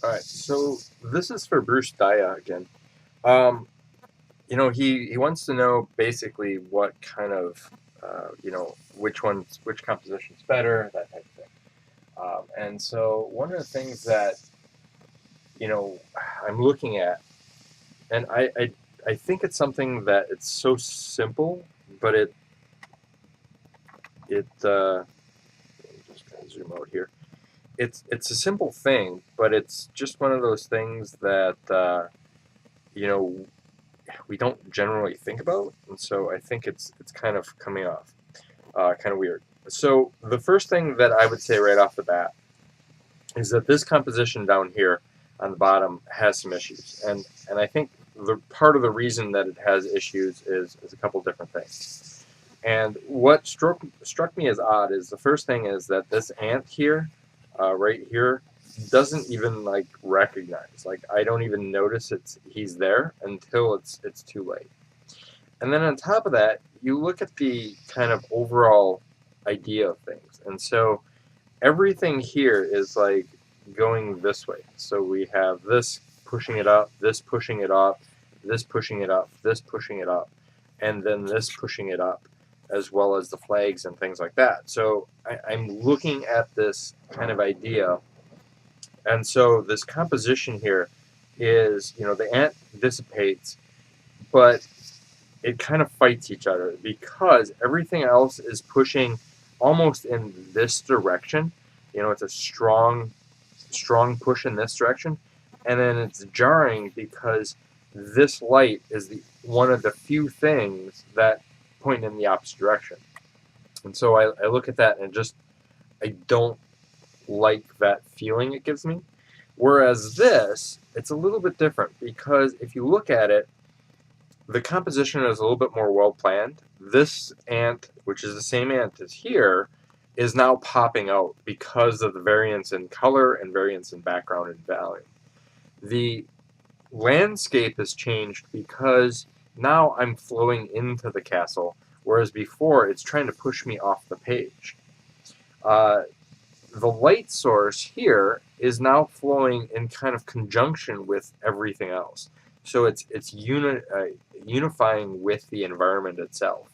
All right, so this is for Bruce Daya again. Um, he wants to know basically what kind of, which composition's better, that type of thing. And so one of the things that, you know, I'm looking at, and I think it's something that it's so simple, but let me just kind of zoom out here. It's a simple thing, but it's just one of those things that, you know, we don't generally think about, and so I think it's kind of coming off kind of weird. So the first thing that I would say right off the bat is that this composition down here on the bottom has some issues, and I think the part of the reason that it has issues is a couple different things. And what struck me as odd is the first thing is that this ant here, right here, doesn't even like recognize. Like I don't even notice he's there until it's too late. And then on top of that, you look at the kind of overall idea of things, and so everything here is like going this way. So we have this pushing it up, this pushing it up, this pushing it up, this pushing it up, and then this pushing it up, as well as the flags and things like that. So I'm looking at this kind of idea, and so this composition here is, the ant dissipates, but it kind of fights each other because everything else is pushing almost in this direction. It's a strong push in this direction, and then it's jarring because this light is the one of the few things that point in the opposite direction. And so I look at that and I don't like that feeling it gives me. Whereas this, it's a little bit different because if you look at it, the composition is a little bit more well planned. This ant, which is the same ant as here, is now popping out because of the variance in color and variance in background and volume. The landscape has changed because now I'm flowing into the castle, whereas before it's trying to push me off the page. The light source here is now flowing in kind of conjunction with everything else. So it's unifying with the environment itself.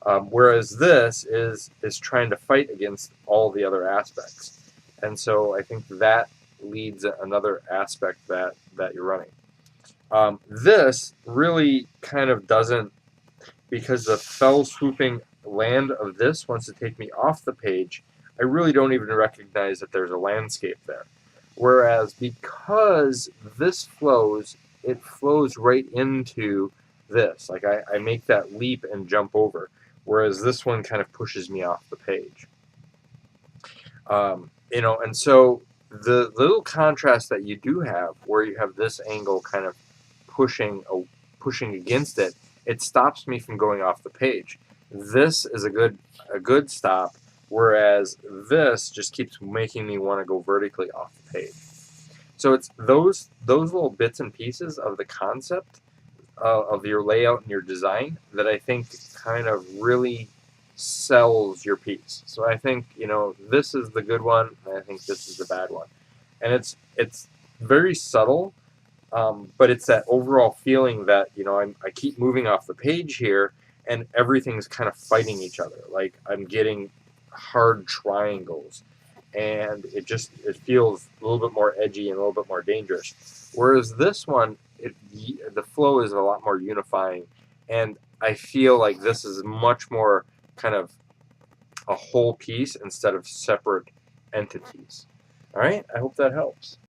Whereas this is trying to fight against all the other aspects. And so I think that leads another aspect that you're running. This really kind of doesn't, because the fell swooping land of this wants to take me off the page. I really don't even recognize that there's a landscape there. Whereas because this flows, it flows right into this. Like I make that leap and jump over, whereas this one kind of pushes me off the page. And so the little contrast that you do have, where you have this angle kind of pushing against it, it stops me from going off the page. This is a good stop, whereas this just keeps making me want to go vertically off the page. So it's those little bits and pieces of the concept of your layout and your design that I think kind of really sells your piece. So I think this is the good one, and I think this is the bad one, and it's very subtle, but it's that overall feeling that I keep moving off the page here, and everything's kind of fighting each other. Like I'm getting hard triangles, and it feels a little bit more edgy and a little bit more dangerous. Whereas this one, the flow is a lot more unifying, and I feel like this is much more kind of a whole piece instead of separate entities. All right, I hope that helps.